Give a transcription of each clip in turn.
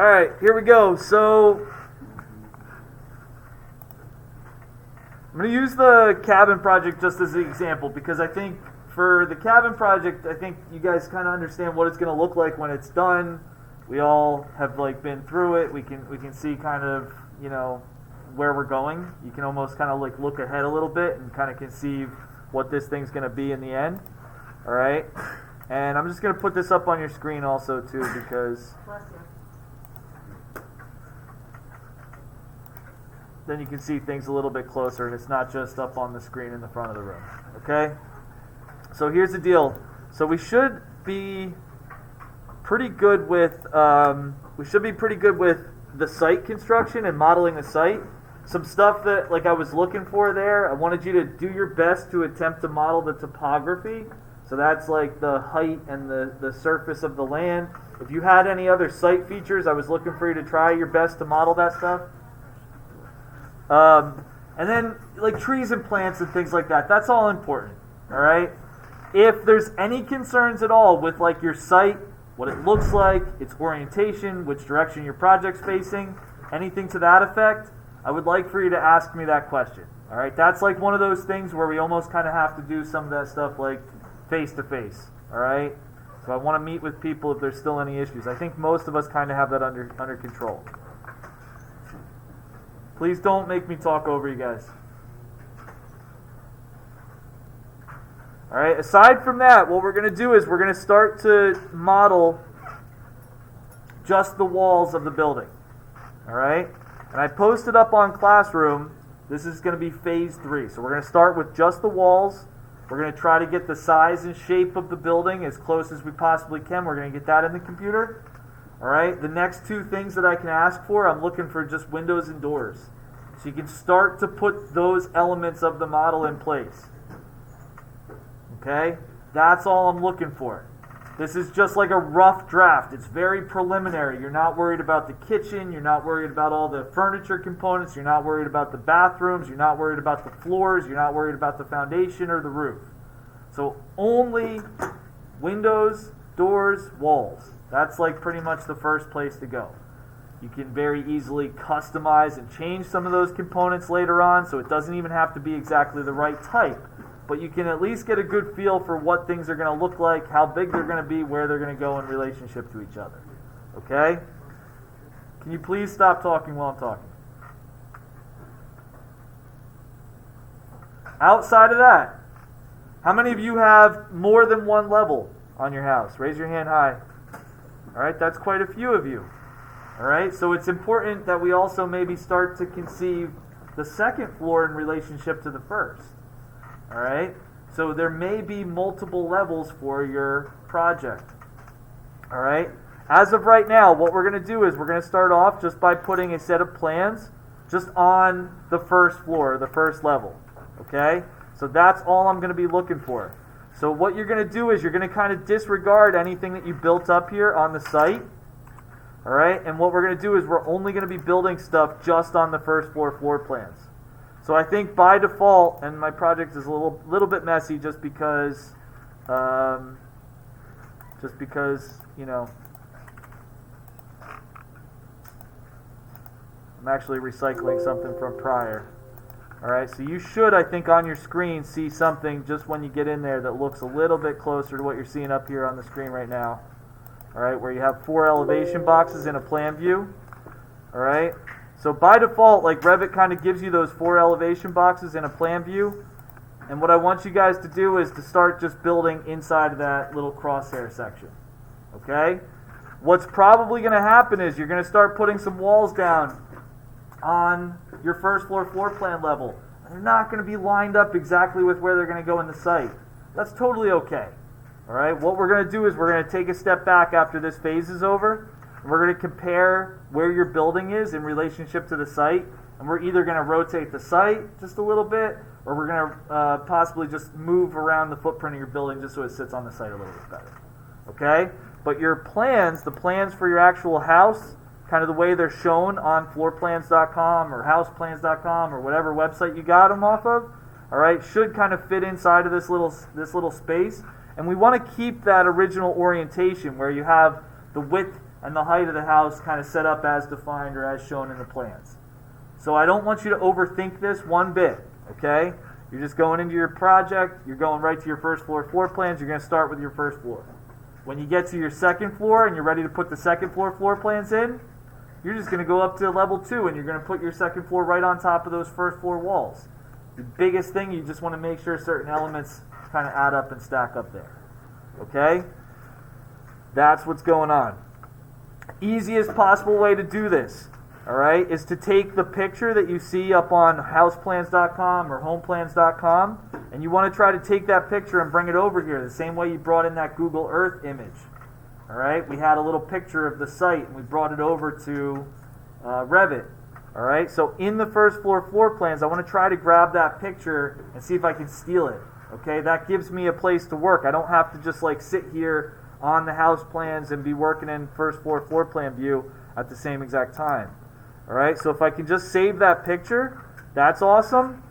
All right, here we go. So I'm going to use the cabin project just as an example because I think for the cabin project, I think you guys kind of understand what it's going to look like when it's done. We all have been through it. We can see kind of, where we're going. You can almost kind of look ahead a little bit and kind of conceive what this thing's going to be in the end. All right? And I'm just going to put this up on your screen also too because then you can see things a little bit closer and it's not just up on the screen in the front of the room. Okay? So here's the deal. So we should be pretty good with the site construction and modeling the site. Some stuff that I was looking for there, I wanted you to do your best to attempt to model the topography. So that's the height and the surface of the land. If you had any other site features, I was looking for you to try your best to model that stuff. And then trees and plants and things like that. That's all important. All right? If there's any concerns at all with your site, what it looks like, its orientation, which direction your project's facing, anything to that effect, I would like for you to ask me that question. All right? That's one of those things where we almost kind of have to do some of that stuff face to face. All right? So I want to meet with people if there's still any issues. I think most of us kind of have that under control. Please don't make me talk over you guys. All right, aside from that, what we're going to do is we're going to start to model just the walls of the building. All right? And I posted up on Classroom, this is going to be phase 3. So we're going to start with just the walls. We're going to try to get the size and shape of the building as close as we possibly can. We're going to get that in the computer. All right? The next 2 things that I can ask for, I'm looking for just windows and doors. So you can start to put those elements of the model in place. Okay? That's all I'm looking for. This is just like a rough draft. It's very preliminary. You're not worried about the kitchen. You're not worried about all the furniture components. You're not worried about the bathrooms. You're not worried about the floors. You're not worried about the foundation or the roof. So only windows, doors, walls. That's pretty much the first place to go. You can very easily customize and change some of those components later on, so it doesn't even have to be exactly the right type. But you can at least get a good feel for what things are going to look like, how big they're going to be, where they're going to go in relationship to each other. Okay? Can you please stop talking while I'm talking? Outside of that, how many of you have more than one level on your house? Raise your hand high. All right, that's quite a few of you. All right, so it's important that we also maybe start to conceive the second floor in relationship to the first. All right, so there may be multiple levels for your project. All right, as of right now, what we're going to do is we're going to start off just by putting a set of plans just on the first floor, the first level. Okay, so that's all I'm going to be looking for. So what you're going to do is you're going to kind of disregard anything that you built up here on the site. All right, and what we're going to do is we're only going to be building stuff just on the first floor plans. So I think by default, and my project is a little bit messy just because I'm actually recycling something from prior. All right, so you should, I think, on your screen see something just when you get in there that looks a little bit closer to what you're seeing up here on the screen right now. All right, where you have 4 elevation boxes in a plan view. All right. So by default, Revit kind of gives you those 4 elevation boxes in a plan view. And what I want you guys to do is to start just building inside of that little crosshair section. Okay? What's probably going to happen is you're going to start putting some walls down on your first floor plan level. And they're not going to be lined up exactly with where they're going to go in the site. That's totally okay. All right? What we're going to do is we're going to take a step back after this phase is over. We're going to compare where your building is in relationship to the site, and we're either going to rotate the site just a little bit, or we're going to possibly just move around the footprint of your building just so it sits on the site a little bit better. Okay? But your plans, the plans for your actual house, kind of the way they're shown on floorplans.com or houseplans.com or whatever website you got them off of, all right, should kind of fit inside of this little space. And we want to keep that original orientation where you have the width and the height of the house kind of set up as defined or as shown in the plans. So I don't want you to overthink this one bit, okay? You're just going into your project, you're going right to your first floor plans, you're going to start with your first floor. When you get to your second floor and you're ready to put the second floor plans in, you're just going to go up to level 2 and you're going to put your second floor right on top of those first floor walls. The biggest thing, you just want to make sure certain elements kind of add up and stack up there. Okay? That's what's going on. Easiest possible way to do this, all right, is to take the picture that you see up on houseplans.com or homeplans.com, and you want to try to take that picture and bring it over here the same way you brought in that Google Earth image. All right, we had a little picture of the site and we brought it over to Revit. All right, so in the first floor plans, I want to try to grab that picture and see if I can steal it. Okay, that gives me a place to work. I don't have to just like sit here on the house plans and be working in first floor plan view at the same exact time. All right, so if I can just save that picture, that's awesome.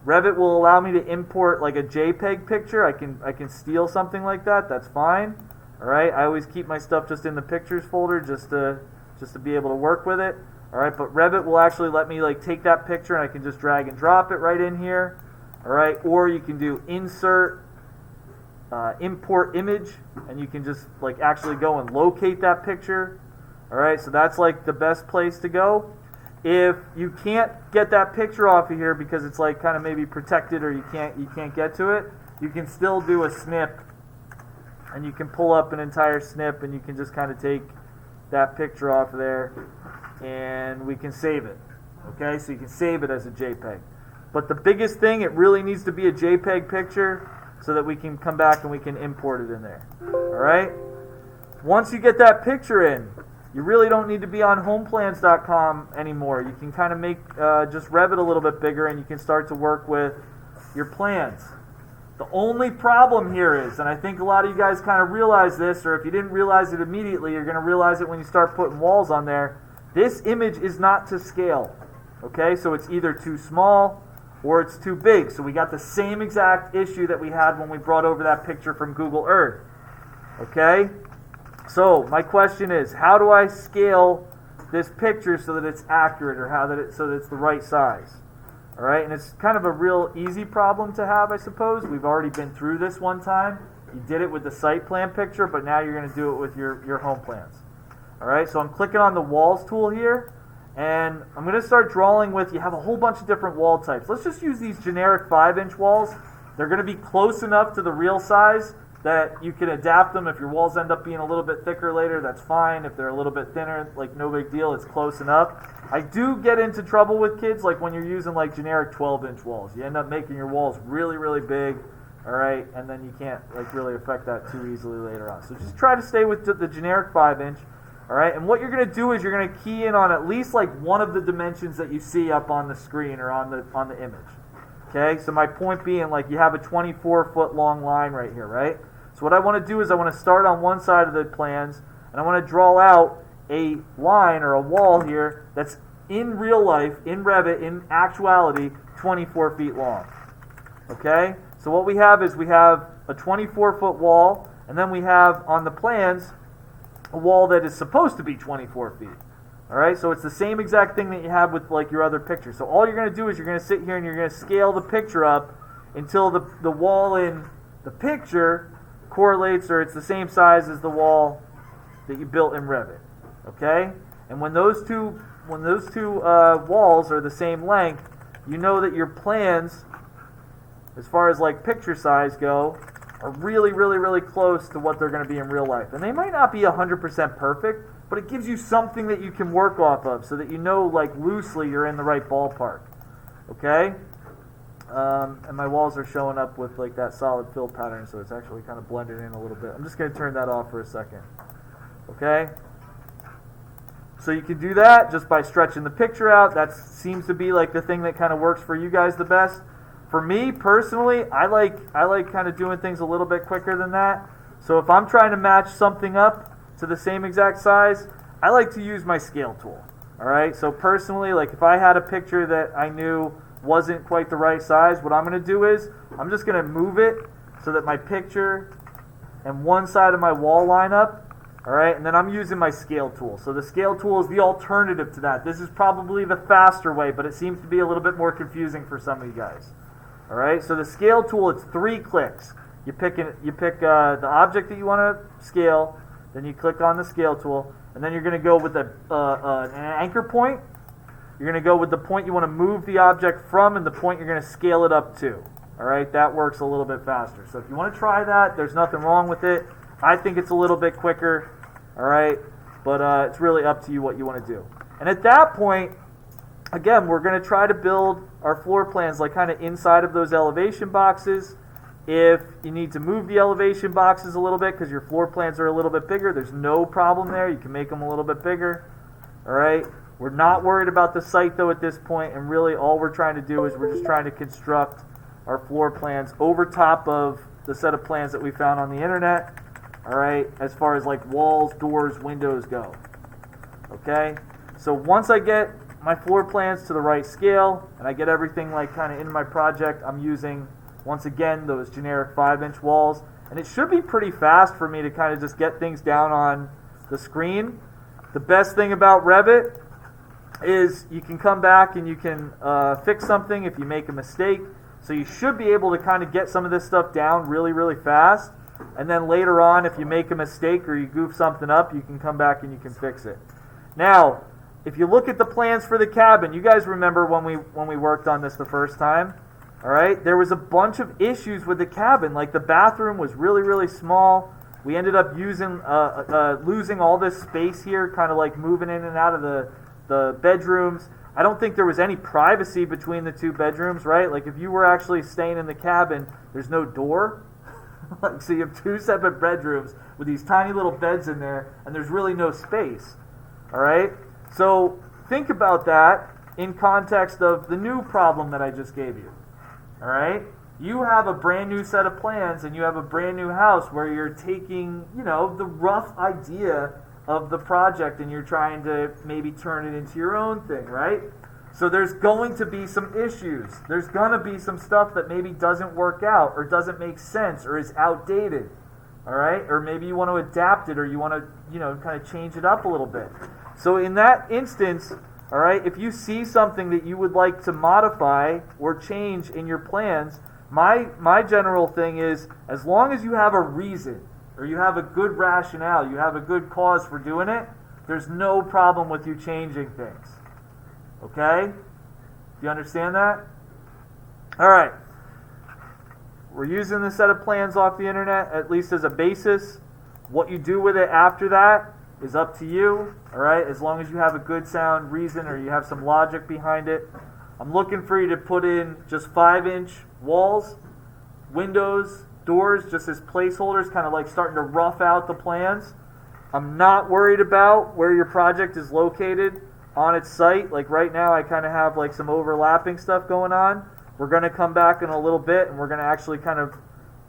Revit will allow me to import like a JPEG picture. I can steal something like that. That's fine. All right, I always keep my stuff just in the pictures folder just to be able to work with it. All right, but Revit will actually let me like take that picture and I can just drag and drop it right in here. All right, or you can do insert, import image, and you can just like actually go and locate that picture. All right, so that's like the best place to go. If you can't get that picture off of here because it's like kind of maybe protected or you can't get to it, you can still do a snip, and you can pull up an entire snip and you can just kind of take that picture off of there and we can save it. Okay, so you can save it as a JPEG. But the biggest thing, it really needs to be a JPEG picture so that we can come back and we can import it in there. All right? Once you get that picture in, you really don't need to be on homeplans.com anymore. You can kind of make just Revit a little bit bigger and you can start to work with your plans. The only problem here is, and I think a lot of you guys kind of realize this, or if you didn't realize it immediately, you're going to realize it when you start putting walls on there. This image is not to scale. Okay, so it's either too small or it's too big. So we got the same exact issue that we had when we brought over that picture from Google Earth. Okay, so my question is, how do I scale this picture so that it's accurate, or so that it's the right size? All right, and it's kind of a real easy problem to have, I suppose. We've already been through this one time. You did it with the site plan picture, but now you're going to do it with your home plans. All right, so I'm clicking on the walls tool here, and I'm going to start drawing with, you have a whole bunch of different wall types. Let's just use these generic 5-inch walls. They're going to be close enough to the real size that you can adapt them. If your walls end up being a little bit thicker later, that's fine. If they're a little bit thinner, like no big deal, it's close enough. I do get into trouble with kids, like when you're using like generic 12-inch walls. You end up making your walls really, really big, all right, and then you can't like really affect that too easily later on. So just try to stay with the generic 5-inch. All right, and what you're going to do is you're going to key in on at least like one of the dimensions that you see up on the screen or on the image. Okay, so my point being, like, you have a 24-foot long line right here, right? So what I want to do is I want to start on one side of the plans, and I want to draw out a line or a wall here that's in real life, in Revit, in actuality, 24 feet long. Okay, so what we have is we have a 24-foot wall, and then we have on the plans a wall that is supposed to be 24 feet. All right, so it's the same exact thing that you have with like your other picture. So all you're going to do is you're going to sit here and you're going to scale the picture up until the wall in the picture correlates, or it's the same size as the wall that you built in Revit. Okay, and when those two walls are the same length, you know that your plans, as far as like picture size go, are really, really, really close to what they're going to be in real life. And they might not be 100% perfect, but it gives you something that you can work off of so that you know, like, loosely you're in the right ballpark. Okay? And my walls are showing up with, like, that solid fill pattern, so it's actually kind of blended in a little bit. I'm just going to turn that off for a second. Okay? So you can do that just by stretching the picture out. That seems to be, like, the thing that kind of works for you guys the best. For me, personally, I like kind of doing things a little bit quicker than that. So if I'm trying to match something up to the same exact size, I like to use my scale tool. All right? So personally, like if I had a picture that I knew wasn't quite the right size, what I'm going to do is I'm just going to move it so that my picture and one side of my wall line up All right, and then I'm using my scale tool. So the scale tool is the alternative to that. This is probably the faster way, but it seems to be a little bit more confusing for some of you guys. All right, so the scale tool, it's 3 clicks. You pick the object that you want to scale, then you click on the scale tool, and then you're going to go with an anchor point. You're going to go with the point you want to move the object from and the point you're going to scale it up to. All right, that works a little bit faster. So if you want to try that, there's nothing wrong with it. I think it's a little bit quicker, all right, but it's really up to you what you want to do. And at that point, again, we're going to try to build our floor plans like kind of inside of those elevation boxes. If you need to move the elevation boxes a little bit because your floor plans are a little bit bigger, there's no problem there. You can make them a little bit bigger, all right? We're not worried about the site, though, at this point, and really all we're trying to do is we're just trying to construct our floor plans over top of the set of plans that we found on the internet, all right, as far as like walls, doors, windows go, okay? So once I get my floor plans to the right scale and I get everything like kind of in my project, I'm using, once again, those generic 5-inch walls, and it should be pretty fast for me to kind of just get things down on the screen. The best thing about Revit is you can come back and you can fix something if you make a mistake. So you should be able to kind of get some of this stuff down really, really fast. And then later on, if you make a mistake or you goof something up, you can come back and you can fix it. Now, if you look at the plans for the cabin, you guys remember when we worked on this the first time, all right? There was a bunch of issues with the cabin. Like the bathroom was really, really small. We ended up losing all this space here, kind of like moving in and out of the bedrooms. I don't think there was any privacy between the 2 bedrooms, right? Like if you were actually staying in the cabin, there's no door. So you have 2 separate bedrooms with these tiny little beds in there, and there's really no space, all right? So think about that in context of the new problem that I just gave you, all right? You have a brand new set of plans, and you have a brand new house where you're taking, you know, the rough idea of the project and you're trying to maybe turn it into your own thing, right? So there's going to be some issues. There's going to be some stuff that maybe doesn't work out or doesn't make sense or is outdated, all right? Or maybe you want to adapt it or you want to, you know, kind of change it up a little bit. So in that instance, all right, if you see something that you would like to modify or change in your plans, my general thing is as long as you have a reason or you have a good rationale, you have a good cause for doing it, there's no problem with you changing things. Okay? Do you understand that? All right. We're using the set of plans off the internet, at least as a basis. What you do with it after that is up to you. All right? As long as you have a good sound reason or you have some logic behind it. I'm looking for you to put in just 5-inch walls, windows, doors, just as placeholders, kind of like starting to rough out the plans. I'm not worried about where your project is located on its site. Like right now I kind of have like some overlapping stuff going on. We're going to come back in a little bit and we're going to actually kind of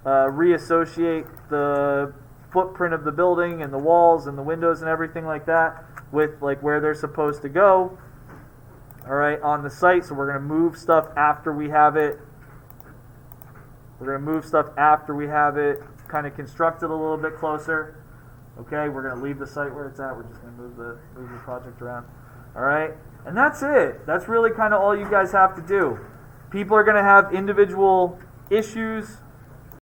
reassociate the footprint of the building and the walls and the windows and everything like that with like where they're supposed to go, all right, on the site. So we're going to move stuff after we have it. We're going to move stuff after we have it kind of constructed a little bit closer. Okay, we're going to leave the site where it's at. We're just going to move the project around. All right, and that's it. That's really kind of all you guys have to do. People are going to have individual issues